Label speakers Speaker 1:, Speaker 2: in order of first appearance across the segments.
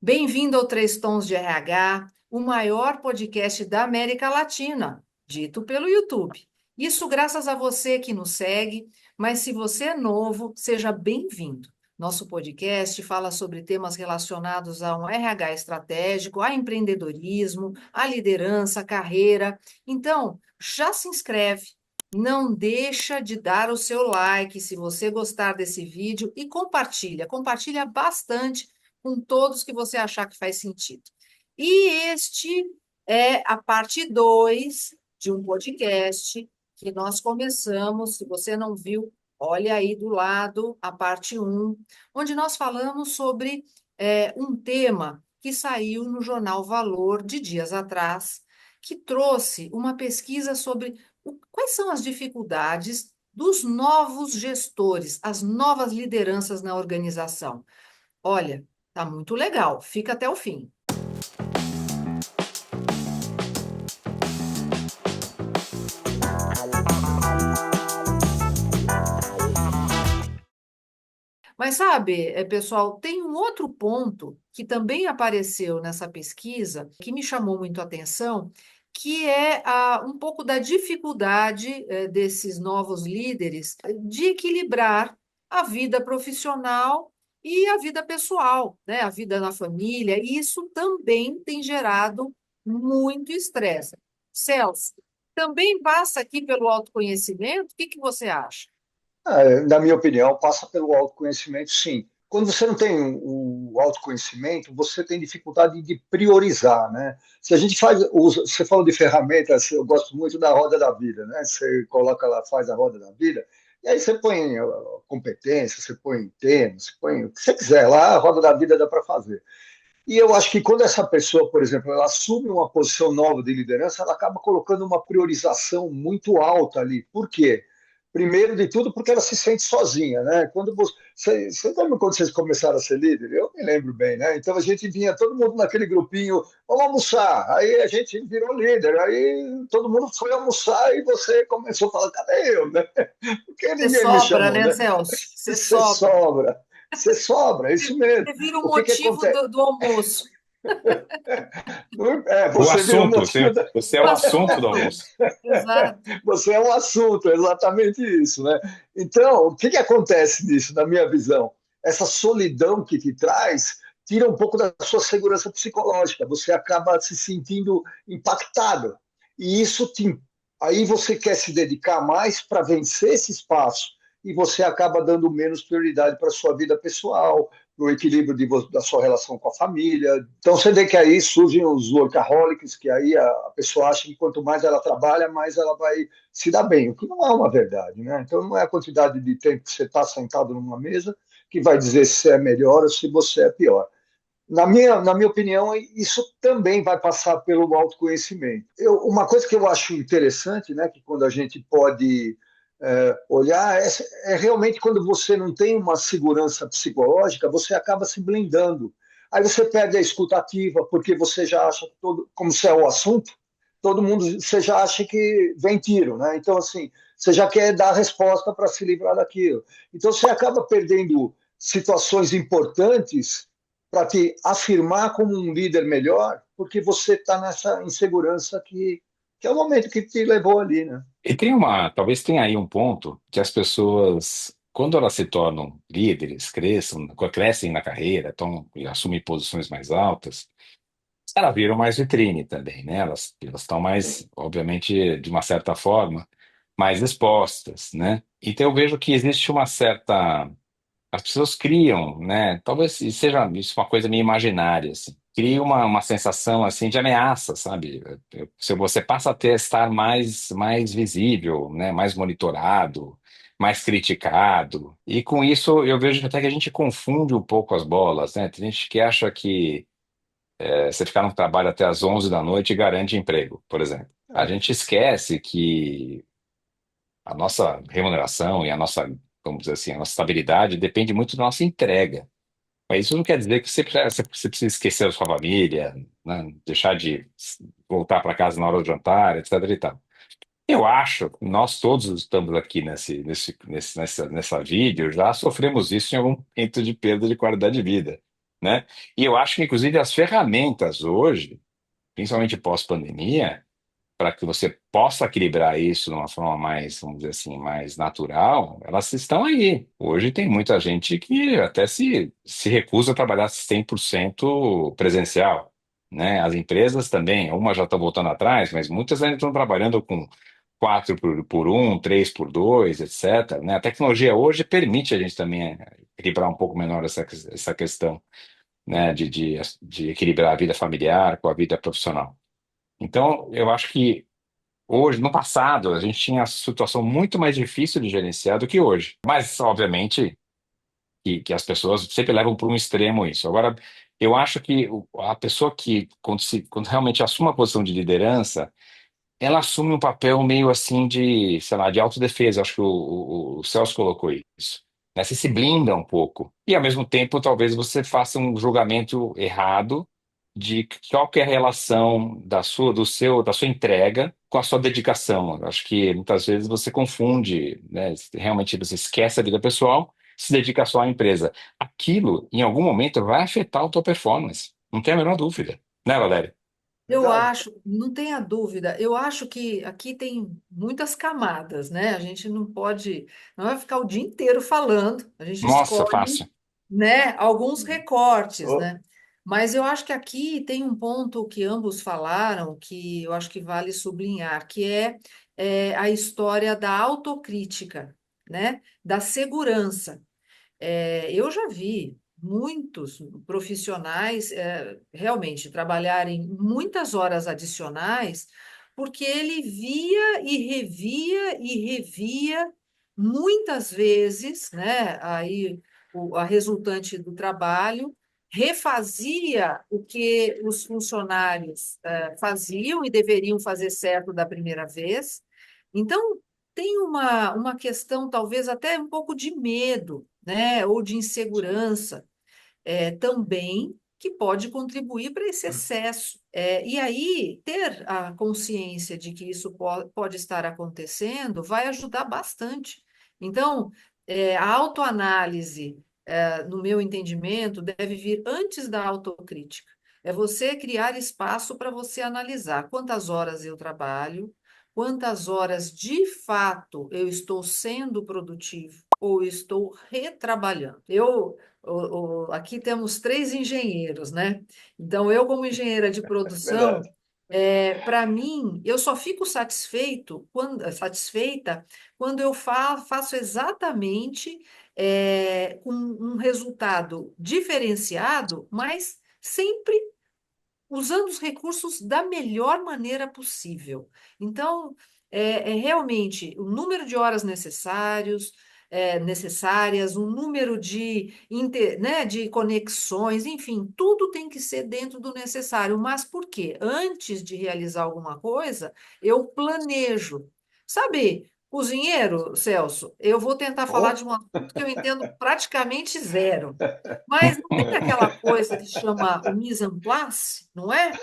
Speaker 1: Bem-vindo ao Três Tons de RH, o maior podcast da América Latina, dito pelo YouTube. Isso graças a você que nos segue, mas se você é novo, seja bem-vindo. Nosso podcast fala sobre temas relacionados a um RH estratégico, a empreendedorismo, a liderança, a carreira. Então, já se inscreve, não deixa de dar o seu like se você gostar desse vídeo e compartilha bastante com todos que você achar que faz sentido. E este é a parte 2 de um podcast que nós começamos. Se você não viu, olha aí do lado a parte um, onde nós falamos sobre um tema que saiu no jornal Valor de dias atrás, que trouxe uma pesquisa sobre quais são as dificuldades dos novos gestores, as novas lideranças na organização. Olha, tá muito legal. Fica até o fim. Mas sabe, pessoal, tem um outro ponto que também apareceu nessa pesquisa que me chamou muito a atenção, que é um pouco da dificuldade desses novos líderes de equilibrar a vida profissional e a vida pessoal, né? A vida na família. E isso também tem gerado muito estresse. Celso, também passa aqui pelo autoconhecimento? O que que você acha?
Speaker 2: Na minha opinião, passa pelo autoconhecimento, sim. Quando você não tem o autoconhecimento, você tem dificuldade de priorizar, né? Se a gente você falou de ferramentas, eu gosto muito da roda da vida, né? Você coloca lá, faz a roda da vida, e aí você põe competência, você põe temas, você põe o que você quiser lá, a roda da vida dá para fazer. E eu acho que quando essa pessoa, por exemplo, ela assume uma posição nova de liderança, ela acaba colocando uma priorização muito alta ali. Por quê? Primeiro de tudo, porque ela se sente sozinha, né? Você lembra quando vocês começaram a ser líder? Eu me lembro bem, né? Então a gente vinha todo mundo naquele grupinho, vamos almoçar. Aí a gente virou líder. Aí todo mundo foi almoçar e você começou a falar, cadê eu, né? Porque
Speaker 1: Você
Speaker 2: ninguém me
Speaker 1: sobra,
Speaker 2: chamou,
Speaker 1: né,
Speaker 2: né?
Speaker 1: Celso? Você
Speaker 2: Você
Speaker 1: sobra.
Speaker 2: sobra, você sobra, é isso mesmo.
Speaker 1: Você vira o
Speaker 2: O que que
Speaker 1: motivo
Speaker 2: acontece?
Speaker 1: do almoço.
Speaker 2: É,
Speaker 3: O
Speaker 2: você vira o
Speaker 3: assunto,
Speaker 2: motivo
Speaker 3: você,
Speaker 2: da.
Speaker 3: você é
Speaker 1: O
Speaker 3: o assunto do
Speaker 1: assunto.
Speaker 3: almoço.
Speaker 1: Exato.
Speaker 2: Você é um assunto, é exatamente isso, né? Então, o que que acontece nisso, na minha visão? Essa solidão que te traz tira um pouco da sua segurança psicológica. Você acaba se sentindo impactado. E aí você quer se dedicar mais para vencer esse espaço e você acaba dando menos prioridade para a sua vida pessoal, para o equilíbrio da sua relação com a família. Então você vê que aí surgem os workaholics, que aí a pessoa acha que quanto mais ela trabalha, mais ela vai se dar bem, o que não é uma verdade, né? Então não é a quantidade de tempo que você está sentado numa mesa que vai dizer se você é melhor ou se você é pior. Na minha opinião, isso também vai passar pelo autoconhecimento. Uma coisa que eu acho interessante, né, que quando a gente pode olhar, é realmente quando você não tem uma segurança psicológica, você acaba se blindando. Aí você perde a escuta ativa, porque você já acha que como se é o assunto, todo mundo, você já acha que vem tiro, né? Então, assim, você já quer dar a resposta para se livrar daquilo. Então, você acaba perdendo situações importantes para te afirmar como um líder melhor, porque você está nessa insegurança que é o momento que te levou ali, né?
Speaker 3: E talvez tenha aí um ponto que as pessoas, quando elas se tornam líderes, crescem na carreira, assumem posições mais altas, elas viram mais vitrine também, né? Elas estão mais, obviamente, de uma certa forma, mais expostas, né? Então eu vejo que existe uma certa. As pessoas criam, né? Talvez seja isso uma coisa meio imaginária, assim. Cria uma sensação assim de ameaça, sabe? Se você passa a estar mais visível, né? Mais monitorado, mais criticado. E com isso eu vejo até que a gente confunde um pouco as bolas, né? Tem gente que acha que você ficar no trabalho até às 11 da noite garante emprego, por exemplo. A
Speaker 2: É,
Speaker 3: gente esquece que a nossa remuneração e vamos dizer assim, a nossa estabilidade depende muito da nossa entrega. Mas isso não quer dizer que você precisa esquecer a sua família, né? Deixar de voltar para casa na hora do jantar, etc. e tal. Eu acho, nós todos estamos aqui nessa vídeo, já sofremos isso em algum momento de perda de qualidade de vida. né? E eu acho que, inclusive, as ferramentas hoje, principalmente pós-pandemia, para que você possa equilibrar isso de uma forma mais, vamos dizer assim, mais natural, elas estão aí. Hoje tem muita gente que até se recusa a trabalhar 100% presencial, né? As empresas também, umas já estão voltando atrás, mas muitas ainda estão trabalhando com 4 por 1, 3 por 2, etc., né? A tecnologia hoje permite a gente também equilibrar um pouco menor essa questão, né? De equilibrar a vida familiar com a vida profissional. Então, eu acho que hoje, no passado, a gente tinha a situação muito mais difícil de gerenciar do que hoje. Mas, obviamente, que as pessoas sempre levam para um extremo isso. Agora, eu acho que a pessoa que, quando realmente assume uma posição de liderança, ela assume um papel meio assim de, sei lá, de autodefesa. Acho que o Celso colocou isso. Né? Você se blinda um pouco. E, ao mesmo tempo, talvez você faça um julgamento errado de qual que é a relação da sua entrega com a sua dedicação. Eu acho que muitas vezes você confunde, né? Realmente você esquece a vida pessoal, se dedica só à empresa. Aquilo, em algum momento, vai afetar a tua performance. Não tem a menor dúvida. Né, Valéria?
Speaker 1: Eu
Speaker 2: Verdade.
Speaker 1: acho, não tenha dúvida, eu acho que aqui tem muitas camadas, né? A gente não vai ficar o dia inteiro falando, a gente
Speaker 3: Nossa,
Speaker 1: escolhe,
Speaker 3: fácil.
Speaker 1: né, alguns recortes,
Speaker 2: Oh,
Speaker 1: né? Mas eu acho que aqui tem um ponto que ambos falaram que eu acho que vale sublinhar, que a história da autocrítica, né? Da segurança. Eu já vi muitos profissionais realmente trabalharem muitas horas adicionais, porque ele via e revia muitas vezes, né, aí a resultante do trabalho, refazia o que os funcionários faziam e deveriam fazer certo da primeira vez. Então, tem uma questão, talvez até um pouco de medo, né, ou de insegurança também, que pode contribuir para esse excesso. E aí, ter a consciência de que isso pode estar acontecendo vai ajudar bastante. Então, a autoanálise, no meu entendimento, deve vir antes da autocrítica. É você criar espaço para você analisar quantas horas eu trabalho, quantas horas de fato eu estou sendo produtivo ou estou retrabalhando. Aqui temos três engenheiros, né? Então, eu, como engenheira de produção,
Speaker 2: verdade.
Speaker 1: para mim, eu só fico satisfeita quando eu faço exatamente com um resultado diferenciado, mas sempre usando os recursos da melhor maneira possível. Então, realmente o número de horas necessárias, o número né, de conexões, enfim, tudo tem que ser dentro do necessário. Mas por quê? Antes de realizar alguma coisa, eu planejo. Sabe, cozinheiro, Celso, eu vou tentar falar de
Speaker 2: Oh,
Speaker 1: um assunto que eu entendo praticamente zero. Mas não tem aquela coisa que chama o mise en place, não é?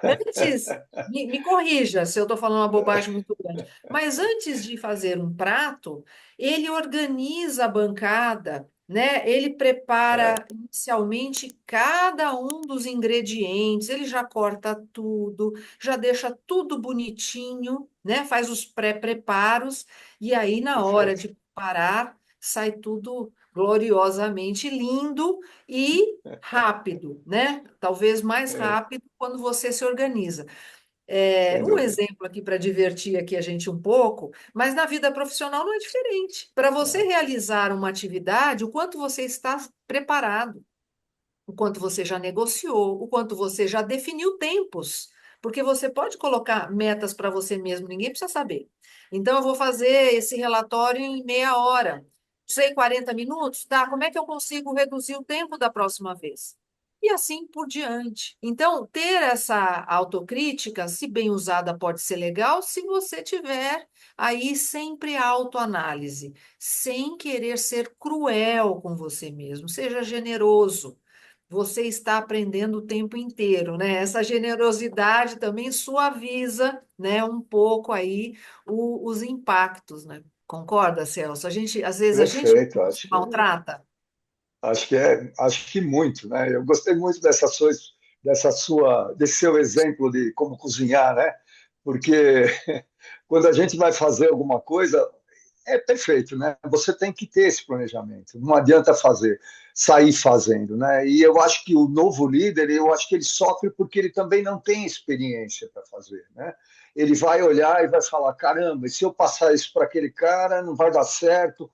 Speaker 1: Antes, me corrija se eu estou falando uma bobagem muito grande, mas antes de fazer um prato, ele organiza a bancada, né? Ele prepara
Speaker 2: é,
Speaker 1: inicialmente cada um dos ingredientes, ele já corta tudo, já deixa tudo bonitinho, né? Faz os pré-preparos, e aí, na hora
Speaker 2: perfeito.
Speaker 1: de parar, sai tudo gloriosamente lindo e rápido, né? Talvez mais
Speaker 2: É,
Speaker 1: rápido quando você se organiza.
Speaker 2: sem
Speaker 1: Um
Speaker 2: dúvida.
Speaker 1: exemplo aqui para divertir aqui a gente um pouco, mas na vida profissional não é diferente. Para você
Speaker 2: Não.
Speaker 1: realizar uma atividade, o quanto você está preparado, o quanto você já negociou, o quanto você já definiu tempos, porque você pode colocar metas para você mesmo, ninguém precisa saber. Então, eu vou fazer esse relatório em meia hora. Sei 40 minutos? Tá, como é que eu consigo reduzir o tempo da próxima vez? E assim por diante. Então, ter essa autocrítica, se bem usada, pode ser legal se você tiver aí sempre a autoanálise, sem querer ser cruel com você mesmo. Seja generoso, você está aprendendo o tempo inteiro, né? Essa generosidade também suaviza, né, um pouco aí os impactos, né? Concorda, Celso? Às vezes a gente
Speaker 2: Perfeito,
Speaker 1: se
Speaker 2: acho que
Speaker 1: maltrata.
Speaker 2: Acho que muito, né? Eu gostei muito desse seu exemplo de como cozinhar, né? Porque quando a gente vai fazer alguma coisa, é perfeito, né? Você tem que ter esse planejamento. Não adianta sair fazendo, né? E eu acho que o novo líder, eu acho que ele sofre porque ele também não tem experiência para fazer, né? Ele vai olhar e vai falar, caramba, e se eu passar isso para aquele cara, não vai dar certo.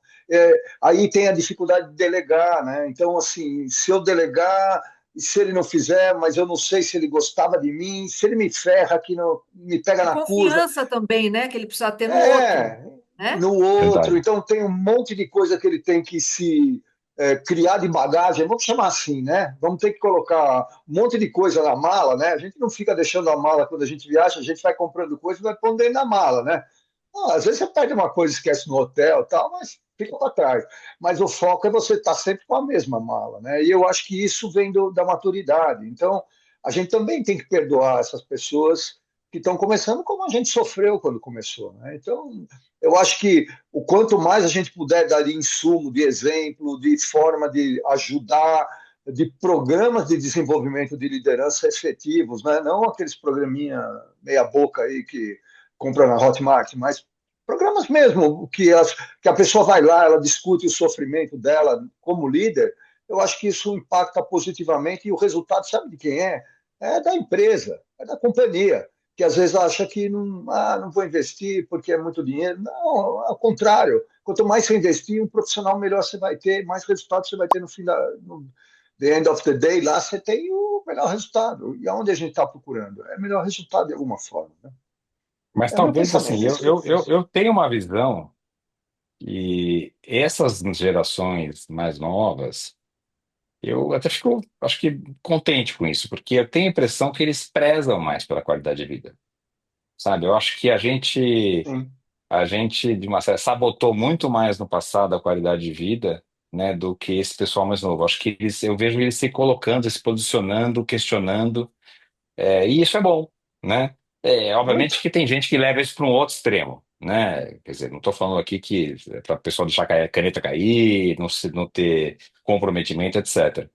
Speaker 2: Aí tem a dificuldade de delegar, né? Então, assim, se eu delegar, e se ele não fizer, mas eu não sei se ele gostava de mim, se ele me ferra aqui, me pega
Speaker 1: E
Speaker 2: na curva,
Speaker 1: confiança também, né? Que ele precisa ter no outro,
Speaker 2: é,
Speaker 1: né?
Speaker 2: no outro.
Speaker 3: Verdade.
Speaker 2: Então tem um monte de coisa que ele tem que se criar de bagagem, vamos chamar assim, né? Vamos ter que colocar um monte de coisa na mala, né? A gente não fica deixando a mala quando a gente viaja, a gente vai comprando coisa e vai pondo dentro da mala, né? Ah, às vezes você perde uma coisa, esquece no hotel, e tal, mas fica para trás. Mas o foco é você estar sempre com a mesma mala, né? E eu acho que isso vem da maturidade. Então, a gente também tem que perdoar essas pessoas que estão começando como a gente sofreu quando começou, né? Então, eu acho que o quanto mais a gente puder dar de insumo, de exemplo, de forma de ajudar, de programas de desenvolvimento de liderança efetivos, né? Não aqueles programinha meia boca aí que compra na Hotmart, mas programas mesmo que a pessoa vai lá, ela discute o sofrimento dela como líder. Eu acho que isso impacta positivamente e o resultado, sabe de quem é? É da empresa, é da companhia, que às vezes acha que não vou investir porque é muito dinheiro. Não, ao contrário. Quanto mais você investir, um profissional melhor você vai ter, mais resultado você vai ter no the end of the day, lá você tem o melhor resultado. E aonde a gente está procurando? É melhor resultado de alguma forma. Né?
Speaker 3: Mas
Speaker 2: É o meu
Speaker 3: talvez assim,
Speaker 2: pensamento, é isso que eu penso.
Speaker 3: eu tenho uma visão que essas gerações mais novas, eu até fico, acho que contente com isso, porque eu tenho a impressão que eles prezam mais pela qualidade de vida, sabe? Eu acho que
Speaker 2: Sim.
Speaker 3: a gente de uma certa sabotou muito mais no passado a qualidade de vida, né, do que esse pessoal mais novo. Acho que eu vejo eles se colocando, se posicionando, questionando. E isso é bom, né?
Speaker 2: Muito.
Speaker 3: Obviamente que tem gente que leva isso para um outro extremo, né? Quer dizer, não estou falando aqui que é para a pessoa deixar a caneta cair, não ter comprometimento, etc.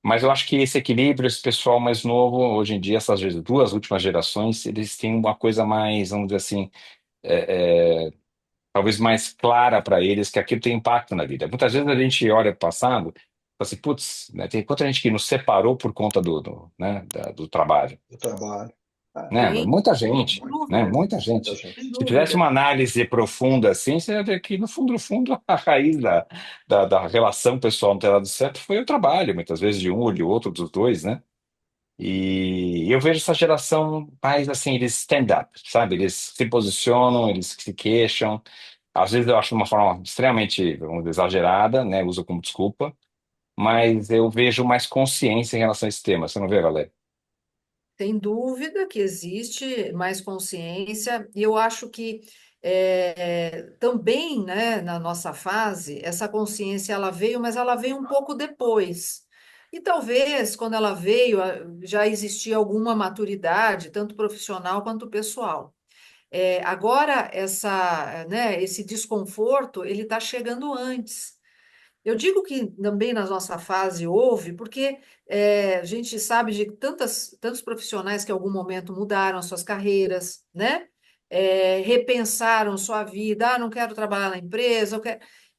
Speaker 3: Mas eu acho que esse equilíbrio, esse pessoal mais novo, hoje em dia, essas duas últimas gerações, eles têm uma coisa mais, vamos dizer assim, é, é, talvez mais clara para eles que aquilo tem impacto na vida. Muitas vezes a gente olha para o passado e fala assim, putz, né, tem quanta gente que nos separou por conta né, do trabalho,
Speaker 2: Do trabalho. Ah,
Speaker 3: né?
Speaker 1: Sim,
Speaker 3: Muita
Speaker 2: muito,
Speaker 3: gente,
Speaker 1: sem
Speaker 3: né?
Speaker 1: dúvida,
Speaker 3: Muita
Speaker 2: muita
Speaker 3: gente.
Speaker 1: sem
Speaker 2: gente.
Speaker 3: Se fizesse
Speaker 1: dúvida.
Speaker 3: uma análise profunda assim, você ia ver que, no fundo, a raiz da relação pessoal não ter dado certo foi o trabalho, muitas vezes de um ou de outro, dos dois, né? E eu vejo essa geração mais assim, eles stand up, sabe? Eles se posicionam, eles se queixam. Às vezes eu acho de uma forma extremamente, vamos dizer, exagerada, né? Uso como desculpa, mas eu vejo mais consciência em relação a esse tema. Você não vê, Valéria?
Speaker 1: Sem dúvida que existe mais consciência, e eu acho que também, né, na nossa fase, essa consciência ela veio, mas ela veio um pouco depois. E talvez, quando ela veio, já existia alguma maturidade, tanto profissional quanto pessoal. Agora, né, esse desconforto, ele está chegando antes. Eu digo que também na nossa fase houve, porque a gente sabe de tantos profissionais que em algum momento mudaram suas carreiras, né? Repensaram sua vida, não quero trabalhar na empresa,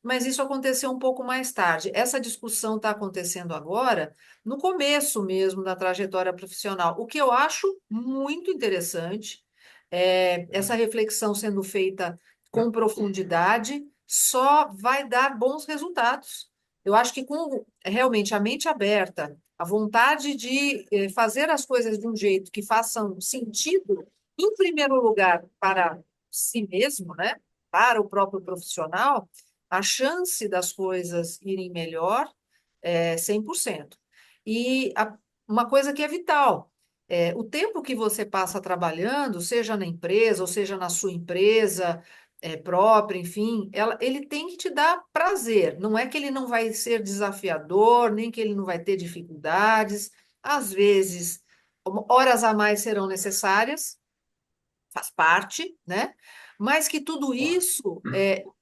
Speaker 1: mas isso aconteceu um pouco mais tarde. Essa discussão está acontecendo agora, no começo mesmo da trajetória profissional, o que eu acho muito interessante, essa reflexão sendo feita com profundidade só vai dar bons resultados. Eu acho que com realmente a mente aberta, a vontade de fazer as coisas de um jeito que façam sentido, em primeiro lugar, para si mesmo, né? Para o próprio profissional, a chance das coisas irem melhor é 100%. E uma coisa que é vital, o tempo que você passa trabalhando, seja na empresa, ou seja na sua empresa, própria, enfim, ele tem que te dar prazer. Não é que ele não vai ser desafiador, nem que ele não vai ter dificuldades. Às vezes, horas a mais serão necessárias, faz parte, né? mas que tudo isso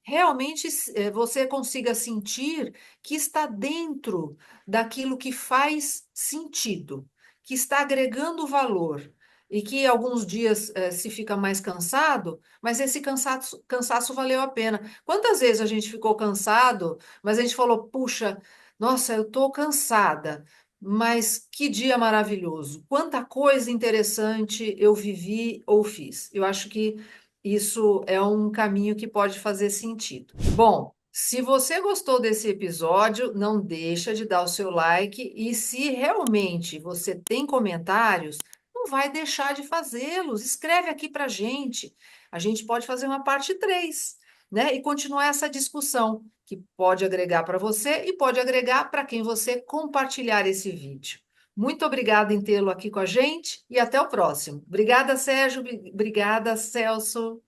Speaker 1: realmente você consiga sentir que está dentro daquilo que faz sentido, que está agregando valor. E que alguns dias se fica mais cansado, mas esse cansaço valeu a pena. Quantas vezes a gente ficou cansado, mas a gente falou, puxa, nossa, eu estou cansada, mas que dia maravilhoso! Quanta coisa interessante eu vivi ou fiz. Eu acho que isso é um caminho que pode fazer sentido. Bom, se você gostou desse episódio, não deixa de dar o seu like e se realmente você tem comentários, não vai deixar de fazê-los. Escreve aqui para a gente. A gente pode fazer uma parte 3, né? E continuar essa discussão que pode agregar para você e pode agregar para quem você compartilhar esse vídeo. Muito obrigada em tê-lo aqui com a gente e até o próximo. Obrigada, Sérgio. Obrigada, Celso.